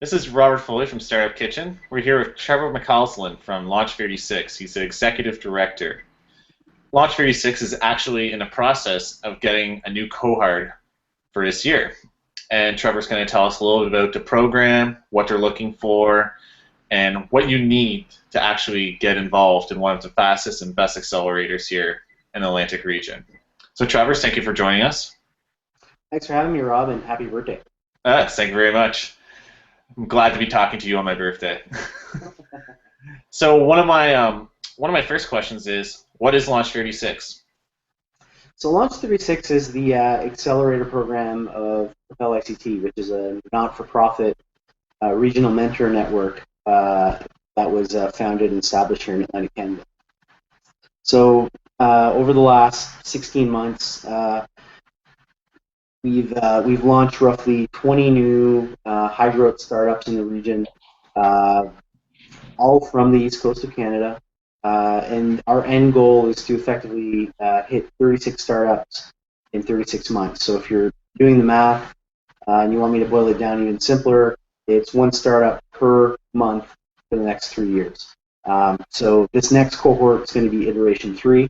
This is Robert Foley from Startup Kitchen. We're here with Trevor McCausland from launch36. He's the executive director. Launch36 is actually in the process of getting a new cohort for this year. And Trevor's going to tell us a little bit about the program, what they're looking for, and what you need to actually get involved in one of the fastest and best accelerators here in the Atlantic region. So Trevor, thank you for joining us. Thanks for having me, Rob, and happy birthday. Thank you very much. I'm glad to be talking to you on my birthday. So one of my first questions is, what is Launch36? So Launch36 is the accelerator program of Propel ICT, which is a not-for-profit regional mentor network that was founded and established here in Atlantic Canada. So over the last 16 months, we've launched roughly 20 new high-growth startups in the region, all from the east coast of Canada. And our end goal is to effectively hit 36 startups in 36 months. So if you're doing the math and you want me to boil it down even simpler, it's one startup per month for the next 3 years. So this next cohort is going to be iteration 3,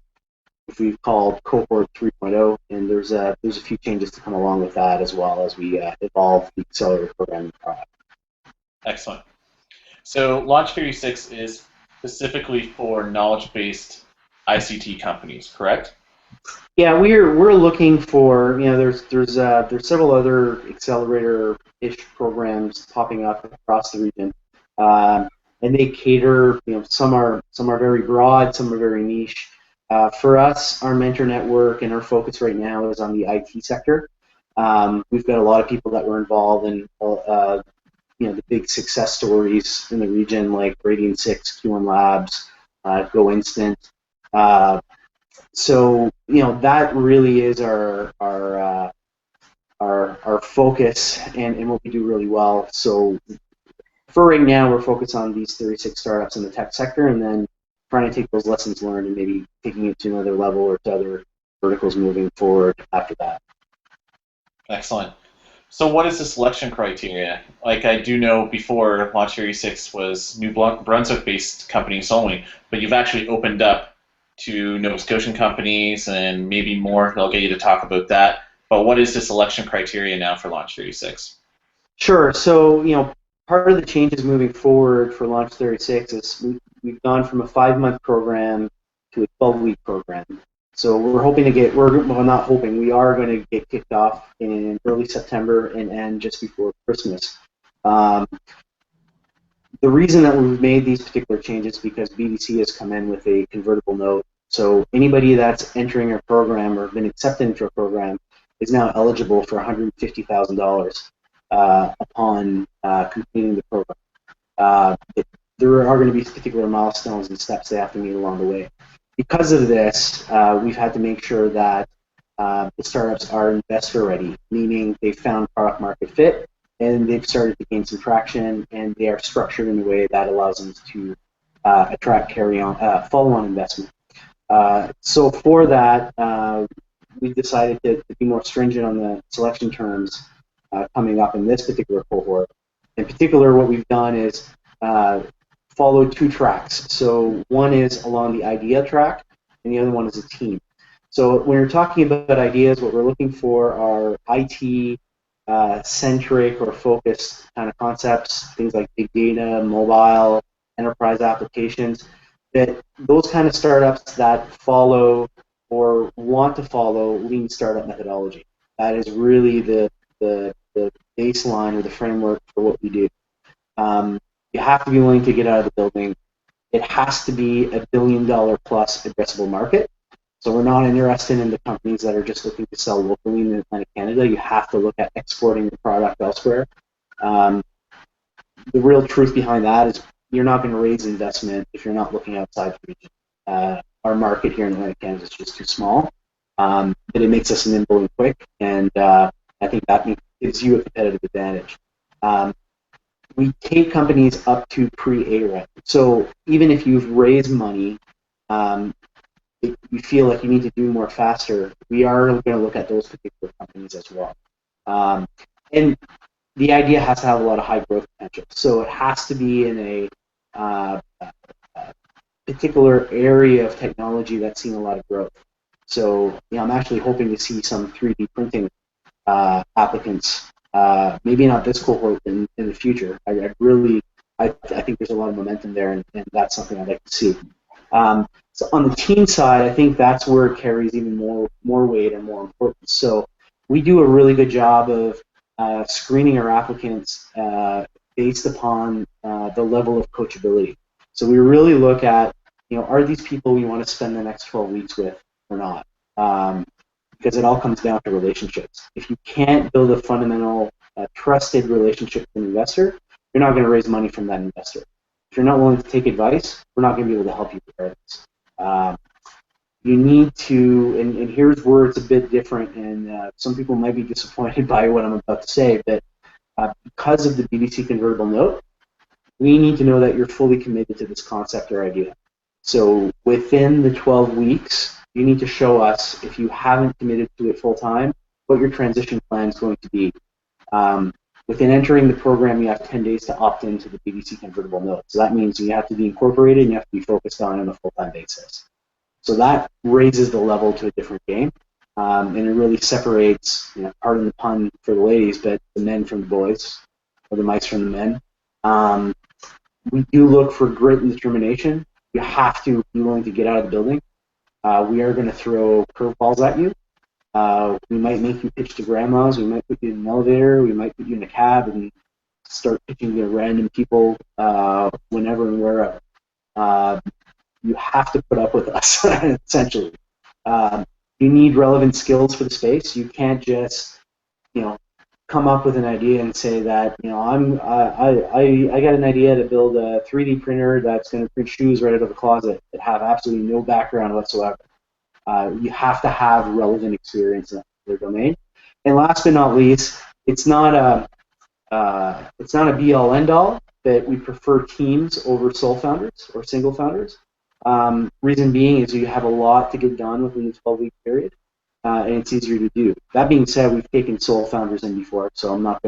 which we've called cohort 3.0, and there's a few changes to come along with that as well as we evolve the accelerator programming product. Excellent. So Launch36 is specifically for knowledge-based ICT companies, correct? Yeah, we're looking for, there's several other accelerator-ish programs popping up across the region, and they cater, some are very broad, some are very niche. For us, our mentor network and our focus right now is on the IT sector. We've got a lot of people that were involved in the big success stories in the region, like Radian6, Q1 Labs, Go Instant. So that really is our focus and what we do really well. So for right now, we're focused on these 36 startups in the tech sector, and then trying to take those lessons learned and maybe taking it to another level or to other verticals moving forward after that. Excellent. So what is the selection criteria? Like, I do know before Launch36 was New Brunswick-based companies only, but you've actually opened up to Nova Scotian companies and maybe more. I'll get you to talk about that. But what is the selection criteria now for Launch36? Sure. So, part of the changes moving forward for Launch36 is we've gone from a 5-month program to a 12-week program. So we're hoping to get, not hoping, we are going to get kicked off in early September and end just before Christmas. The reason that we've made these particular changes is because BDC has come in with a convertible note. So anybody that's entering our program or been accepted into a program is now eligible for $150,000 upon completing the program. There are going to be particular milestones and steps they have to meet along the way. Because of this, we've had to make sure that the startups are investor ready, meaning they've found product market fit and they've started to gain some traction, and they are structured in a way that allows them to attract follow-on investment. So for that, we've decided to be more stringent on the selection terms coming up in this particular cohort. In particular, what we've done is follow 2 tracks. So one is along the idea track, and the other one is a team. So when you're talking about ideas, what we're looking for are IT centric or focused kind of concepts, things like big data, mobile, enterprise applications. Those kind of startups that follow or want to follow lean startup methodology. That is really the baseline or the framework for what we do. You have to be willing to get out of the building. It has to be $1 billion plus addressable market. So we're not interested in the companies that are just looking to sell locally in Atlantic Canada. You have to look at exporting the product elsewhere. The real truth behind that is you're not going to raise investment if you're not looking outside the region. Our market here in Atlantic Canada is just too small, but it makes us nimble and quick, and I think that gives you a competitive advantage. We take companies up to pre-A round. So even if you've raised money, if you feel like you need to do more faster, we are going to look at those particular companies as well. And the idea has to have a lot of high growth potential. So it has to be in a particular area of technology that's seen a lot of growth. So I'm actually hoping to see some 3D printing applicants. Maybe not this cohort in the future. I think there's a lot of momentum there, and that's something I'd like to see. So on the team side, I think that's where it carries even more weight and more importance. So we do a really good job of screening our applicants based upon the level of coachability. So we really look at, are these people we want to spend the next 12 weeks with or not? Because it all comes down to relationships. If you can't build a fundamental, trusted relationship with an investor, you're not going to raise money from that investor. If you're not willing to take advice, we're not going to be able to help you regardless. You need to, and here's where it's a bit different, and some people might be disappointed by what I'm about to say, but because of the BDC convertible note, we need to know that you're fully committed to this concept or idea. So within the 12 weeks, you need to show us, if you haven't committed to it full time, what your transition plan is going to be. Within entering the program, you have 10 days to opt into the BDC convertible note. So that means you have to be incorporated and you have to be focused on a full-time basis. So that raises the level to a different game, and it really separates, pardon the pun for the ladies, but the men from the boys, or the mice from the men. We do look for grit and determination. You have to be willing to get out of the building. We are going to throw curveballs at you. We might make you pitch to grandmas. We might put you in an elevator. We might put you in a cab and start pitching to random people whenever and wherever. You have to put up with us, essentially. You need relevant skills for the space. You can't just, come up with an idea and say that, I got an idea to build a 3D printer that's going to print shoes right out of a closet that have absolutely no background whatsoever. You have to have relevant experience in their domain. And last but not least, it's not a be-all, end-all, but we prefer teams over sole founders or single founders. Reason being is you have a lot to get done within the 12-week period, and it's easier to do. That being said, we've taken sole founders in before, so we're not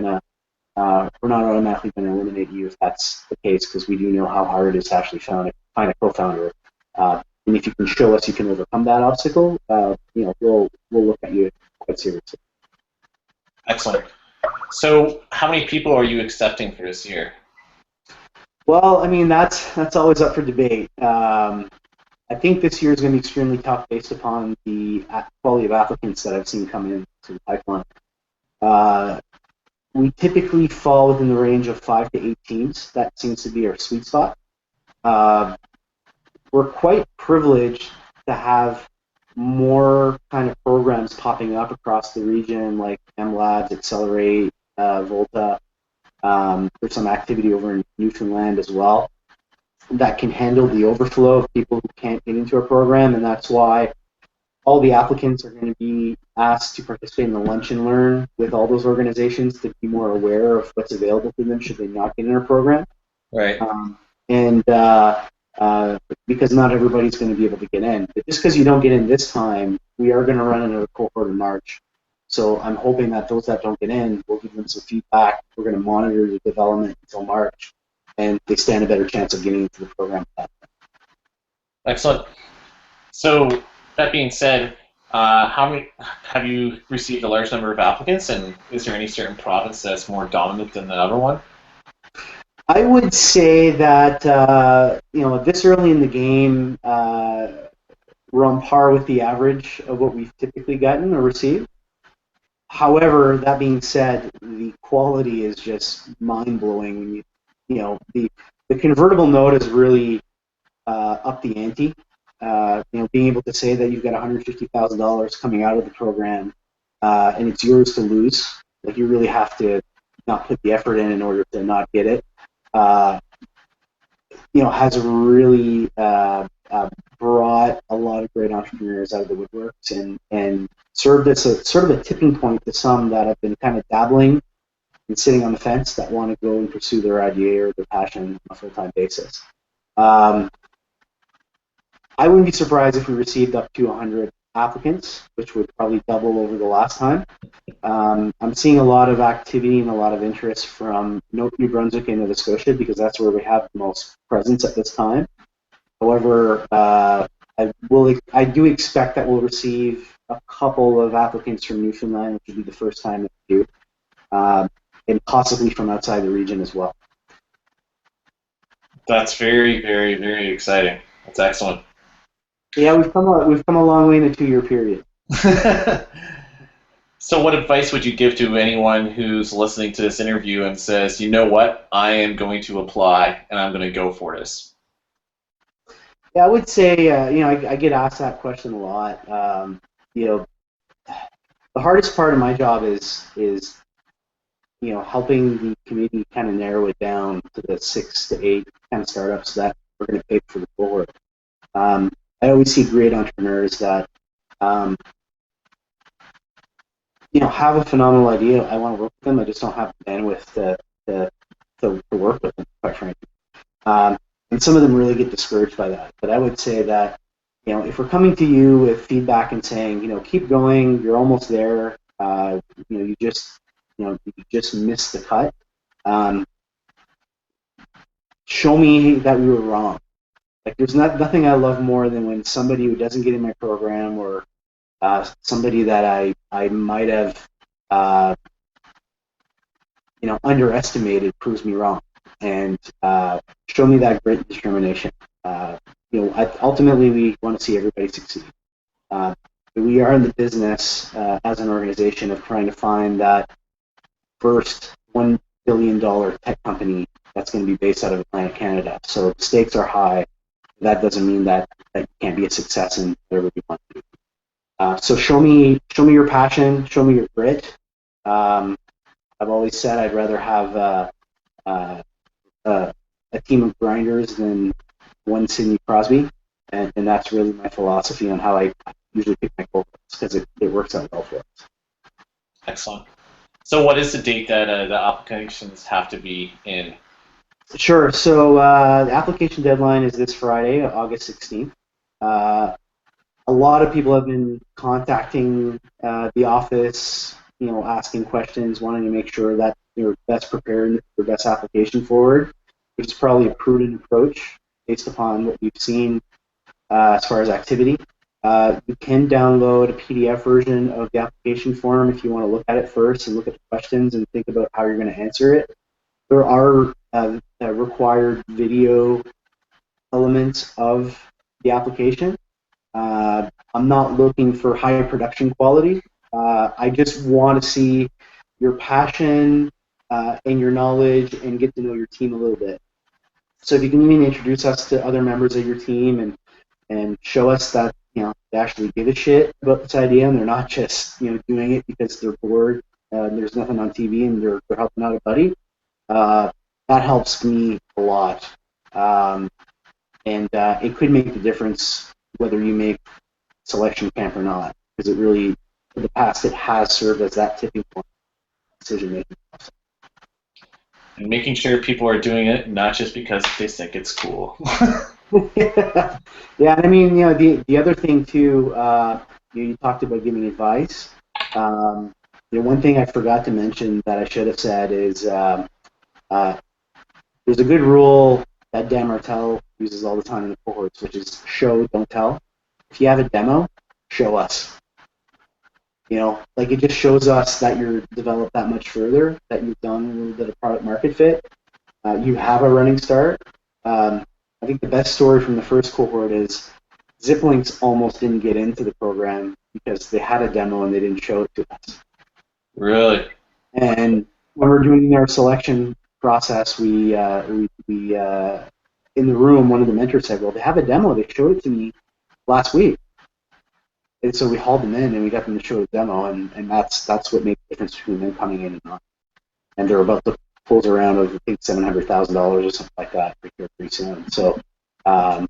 automatically going to eliminate you if that's the case, because we do know how hard it is to actually find a co-founder. And if you can show us you can overcome that obstacle, we'll look at you quite seriously. Excellent. So, how many people are you accepting for this year? Well, that's always up for debate. I think this year is going to be extremely tough based upon the quality of applicants that I've seen come in to the pipeline. We typically fall within the range of 5 to 8 teams. That seems to be our sweet spot. We're quite privileged to have more kind of programs popping up across the region, like MLabs, Accelerate, Volta. There's some activity over in Newfoundland as well that can handle the overflow of people who can't get into our program, and that's why all the applicants are going to be asked to participate in the Lunch and Learn with all those organizations to be more aware of what's available to them should they not get in our program. Right. Because not everybody's going to be able to get in. But just because you don't get in this time, we are going to run another cohort in March. So I'm hoping that those that don't get in, we'll give them some feedback. We're going to monitor the development until March, and they stand a better chance of getting into the program. Excellent. So that being said, how many have you received a large number of applicants, and is there any certain province that's more dominant than the other one? I would say that this early in the game, we're on par with the average of what we've typically gotten or received. However, that being said, the quality is just mind-blowing. When the convertible note is really up the ante. Being able to say that you've got $150,000 coming out of the program and it's yours to lose, like you really have to not put the effort in order to not get it. Has really brought a lot of great entrepreneurs out of the woodworks and served as sort of a tipping point to some that have been kind of dabbling and sitting on the fence that want to go and pursue their idea or their passion on a full-time basis. I wouldn't be surprised if we received up to 100 applicants, which would probably double over the last time. I'm seeing a lot of activity and a lot of interest from New Brunswick and Nova Scotia because that's where we have the most presence at this time. However, I do expect that we'll receive a couple of applicants from Newfoundland, which will be the first time that we do, and possibly from outside the region as well. That's very, very, very exciting. That's excellent. Yeah, we've come a long way in a 2-year period. So what advice would you give to anyone who's listening to this interview and says, you know what, I am going to apply and I'm going to go for this? Yeah, I would say, I get asked that question a lot. The hardest part of my job is helping the community kind of narrow it down to the 6 to 8 kind of startups that we're going to pick for the cohort. I always see great entrepreneurs that have a phenomenal idea. I want to work with them. I just don't have the bandwidth to work with them, quite frankly. And some of them really get discouraged by that. But I would say that, if we're coming to you with feedback and saying, keep going, you're almost there, you just missed the cut. Show me that we were wrong. Like, there's nothing I love more than when somebody who doesn't get in my program or somebody that I might have underestimated proves me wrong, and show me that great determination. Ultimately, we want to see everybody succeed. We are in the business as an organization of trying to find that first $1 billion tech company that's going to be based out of Atlantic Canada. So the stakes are high. That doesn't mean that you can't be a success in whatever you want to do. So show me your passion, show me your grit. I've always said I'd rather have a team of grinders than one Sidney Crosby, and that's really my philosophy on how I usually pick my cohorts, because it works out well for us. Excellent. So what is the date that the applications have to be in? Sure. So the application deadline is this Friday, August 16th. A lot of people have been contacting the office, asking questions, wanting to make sure that they're best prepared for best application forward, which is probably a prudent approach based upon what we've seen as far as activity. You can download a PDF version of the application form if you want to look at it first and look at the questions and think about how you're going to answer it. There are required video elements of the application. I'm not looking for high production quality. I just want to see your passion and your knowledge and get to know your team a little bit. So if you can even introduce us to other members of your team and show us that they actually give a shit about this idea and they're not just doing it because they're bored and there's nothing on TV and they're helping out a buddy. That helps me a lot, and it could make the difference whether you make selection camp or not, because it really, in the past, it has served as that tipping point decision making process. And making sure people are doing it not just because they think it's cool. Yeah, I mean, the other thing too, you talked about giving advice. One thing I forgot to mention that I should have said is there's a good rule that Dan Martell uses all the time in the cohorts, which is show, don't tell. If you have a demo, show us. It just shows us that you're developed that much further, that you've done a little bit of product market fit. You have a running start. I think the best story from the first cohort is Ziplinks almost didn't get into the program because they had a demo and they didn't show it to us. Really? And when we're doing our selection process, we in the room, one of the mentors said, "Well, they have a demo. They showed it to me last week." And so we hauled them in and we got them to show the demo, and that's what made the difference between them coming in and not. And they're about to close around of, I think, $700,000 or something like that pretty soon. So, show,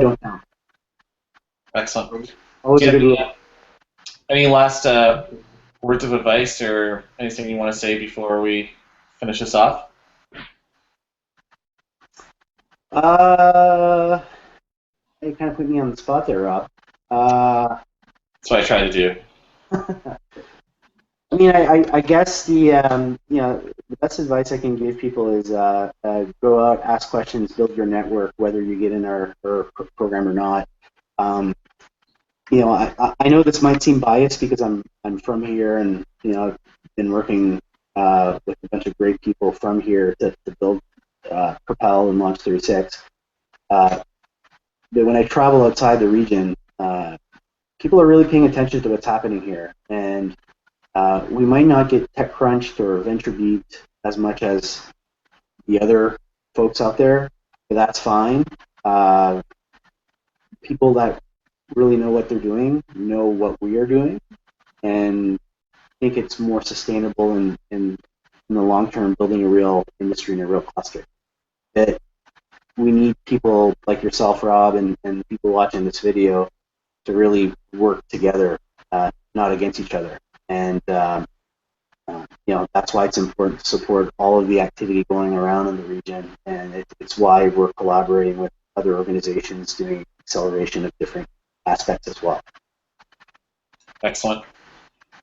don't tell. Excellent. Always a good rule. Any last words of advice or anything you want to say before we finish this off? You kind of put me on the spot there, Rob. Uh, That's what I try to do. I mean, I guess the best advice I can give people is go out, ask questions, build your network, whether you get in our program or not. Um, I know this might seem biased because I'm from here, and I've been working with a bunch of great people from here to build Propel and Launch36. But when I travel outside the region, people are really paying attention to what's happening here, and we might not get tech crunched or venture beat as much as the other folks out there, but that's fine. Uh, People that really know what they're doing know what we are doing, and think it's more sustainable in the long term, building a real industry and a real cluster. That we need people like yourself, Rob, and people watching this video to really work together, not against each other. And that's why it's important to support all of the activity going around in the region, and it's why we're collaborating with other organizations doing acceleration of different aspects as well. Excellent.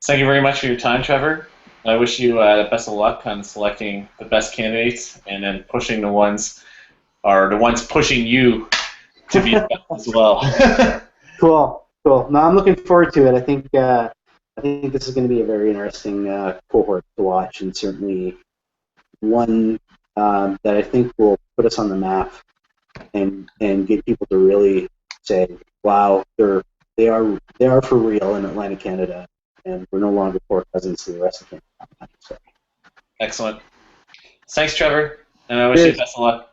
Thank you very much for your time, Trevor. I wish you the best of luck on selecting the best candidates and then pushing the ones pushing you to be the best as well. Cool. No, I'm looking forward to it. I think this is going to be a very interesting cohort to watch, and certainly one that I think will put us on the map and get people to really say, "Wow, they are for real in Atlantic Canada, and we're no longer poor cousins to the rest of Canada." So. Excellent. Thanks, Trevor, and I wish you the best of luck.